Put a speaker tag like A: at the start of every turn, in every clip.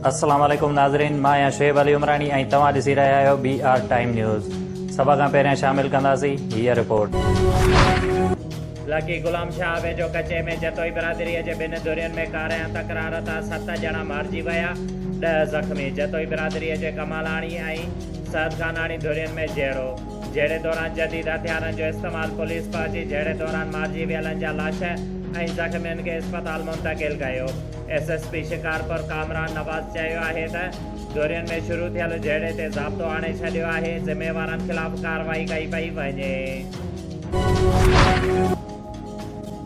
A: अस्सलाम वालेकुम नाज़रीन, मां आहियां शुएब अली उमरानी ऐं तव्हां ॾिसी रहिया आहियो BR टाइम न्यूज़। सभ खां पहिरियां शामिल कंदासीं हीअ रिपोर्ट।
B: लकी गुलाम शाह वेझो कचे में जतोई बिरादरीअ जे ॿिनि धुरियुनि में कार ऐं तकरार तां 7 ॼणा मारिजी विया, 10 ज़ख़्मी। जतोई बिरादरीअ जे कमालाणी ऐं सद खानाणी धुरियुनि में जहिड़े दौरान जदीद हथियारनि जो इस्तेमालु पुलिस पहुची जहिड़े दौरान मारिजी वियलनि जा लाश ऐं ज़ख़्मियुनि खे इस्पताल मुंतक़िल कयो। SSP शिकारपुर कामरान नवाज़ चयो आहे त धुरियुनि में शुरू थियल जहिड़े ते ज़ाब्तो आणे छॾियो आहे, ज़िम्मेवारनि ख़िलाफ़ कार्रवाई कई पई वञे।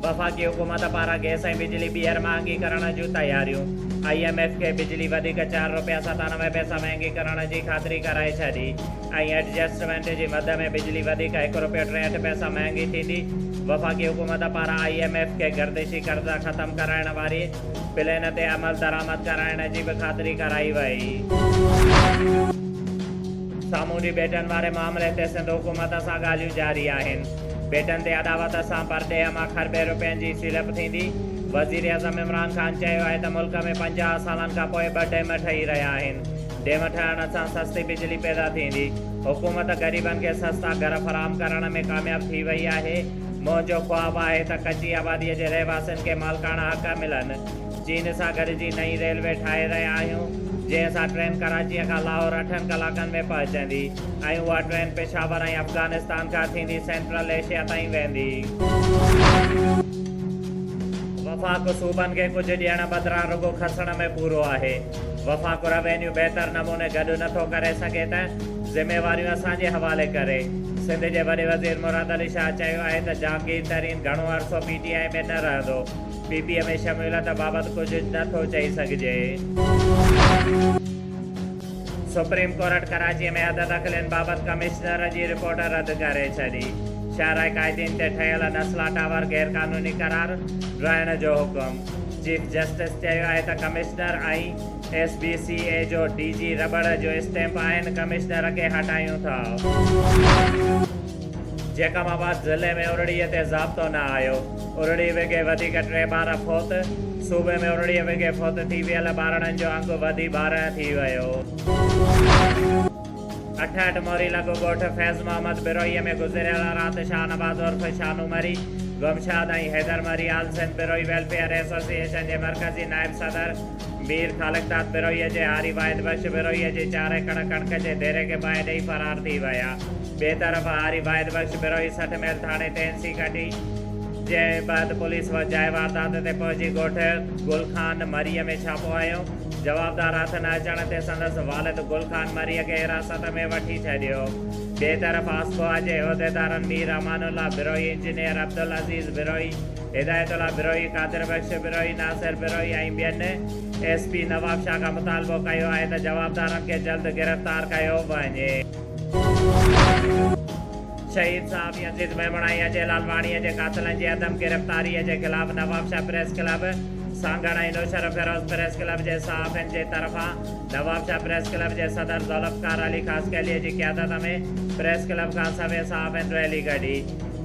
B: वफ़ाक़ी हुकूमत पारां गैस ऐं बिजली ॿीहर महांगी करण जूं तयारियूं। IMF खे बिजली वधीक ₹4.97 महांगी करण जी ख़ातिरी कराए छॾी ऐं एडजस्टमेंट जी मद में बिजली वधीक ₹1.63 महांगी थींदी। वफ़ाक़ी हुकूमत पारां IMF खे गर्दिशी कर्ज़ा ख़तमु कराइण वारी प्लेन ते अमल दरामद कराइण जी बि ख़ातिरी कराई वई। सामूंडी बेटनि वारे मामले ते सिंध हुकूमत सां ॻाल्हियूं जारी आहिनि। बेटनि ते अदावत सां परॾेह मां खरबे रुपयनि जी सीड़प थींदी। वज़ीर आज़म इमरान ख़ान चयो आहे त मुल्क में 50 सालनि खां पोइ 2 डैम ठही रहिया आहिनि। डैम ठहण सां सस्ती बिजली पैदा थींदी। हुकूमत ग़रीबनि खे सस्ता घर फराहम करण में कामयाब थी वई आहे। मुंहिंजो ख्वाबु आहे त कची आबादीअ जे रहवासियुनि खे मालिकाना हक़ मिलनि। चीन सां गॾिजी नई रेलवे ठाहे रहिया आहियूं, जंहिंसां ट्रेन कराचीअ खां लाहौर 8 कलाकनि में पहुचंदी ऐं उहा ट्रेन पेशावर ऐं अफ़गानिस्तान खां थींदी सेंट्रल एशिया ताईं वेंदी। वफ़ाक़ सूबनि खे कुझु ॾियण बदिरां रुगो खसण में पूरो आहे। वफ़ाक़ रेवेन्यू बहितर नमूने गॾु नथो करे सघे त ज़िम्मेवारियूं असांजे हवाले करे। सिंध जे वॾे वज़ीर मुराद अली शाह चयो आहे त जहांगीर तरीन घणो अरसो PTI में न रहंदो। PPA में शमूलियत बाबति कुझु नथो चई सघिजे। सुप्रीम कोर्ट कराचीअ में हद दख़लनि बाबति कमिश्नर जी रिपोर्ट रद्द करे छॾी। शहराई क़ाइदीन ते ठहियल नस्ला टावर गैरक़ानूनी करार ड्राइण जो हुकुम। चीफ जस्टिस चयो आहे त कमिश्नर ऐं SBCA जो DG रबड़ जो स्टैम्प आहिनि, कमिश्नर खे हटायूं था। जैकमाबाद ज़िले में उरड़ीअ ते ज़ाब्तो न आयो। उरड़ी विघे वधीक 3 ॿार फोत। सूबे में उरड़ीअ विघे फोत थी वियल ॿारनि जो अंग वधी 12 थी वियो। 68 मोरी लॻो ॻोठ फैज़ मोहम्मद बिरोईअ में गुज़िरियल राति शाहनवाज़ उर्फ़ शानू मरी, गमशाद ऐं हैदर मरी आल सिंध बिरोई वेलफेयर एसोसिएशन जे मरकज़ी नायब सदर मीर ख़ालिक़दाद बिरोईअ जे हारी वाहिद बख़्श बिरोईअ जे 4 एकड़ कणक जे धेरे खे बाहि ॾेई फ़रार थी विया। ॿिए तरफ़ हारी वाहिद बख़्श बिरोई 60 मैल थाणे ते NC कढी, जंहिं बैदि पुलिस जाइ वारदात ते पहुची ॻोठ गुलखान मरीअ में छापो हयो। जवाबदार हथ न अचण ते संदसि वालिद गुलखान मरीअ खे हिरासत में वठी छॾियो। ॿिए तरफ़ आसपोआ जे उहिदेदारनि मीर अमानुल्ला बिरोई, इंजीनियर अब्दुल अज़ीज़ बिरोई, हिदायतुल्ला बिरोई, कादिर बख़्श बिरोई, नासिर बिरोई ऐं ॿियनि SP नवाब शाह खां मुतालबो कयो आहे त जवाबदारनि खे जल्द गिरफ़्तार कयो वञे। शहीद साहब अज़ीज़ मेमणाईअ जे लालवाणीअ जे कातिलनि जी अदम गिरफ़्तारीअ जे ख़िलाफ़ नवाब शाह प्रेस क्लब, सांगड़ ऐं नौशर फिरोज़ प्रेस क्लब जे सहाफ़ियुनि जे तरफ़ां नवाब शाह प्रेस क्लब जे सदर ज़ुल्फ़कार अली ख़ासकैलीअ जी क़यादत में प्रेस क्लब खां सभई सहाफ़ियुनि रैली कढी।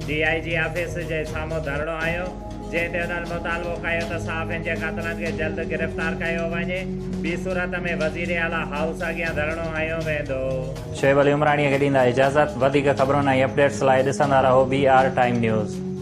B: DIG ऑफिस जे साम्हूं धरणो आयो, जंहिं ते उन्हनि मुतालबो कयो त सहाफ़ियुनि जे कातिलनि खे जल्द गिरफ़्तार कयो वञे। ॿी सूरत में वज़ीर आला हाउस अॻियां धरणो हयो वेंदो।
A: शुएब अली उमरानीअ खे ॾींदा इजाज़त। वधीक ख़बरुनि ऐं अपडेट्स लाइ ॾिसंदा रहो BR टाइम न्यूज़।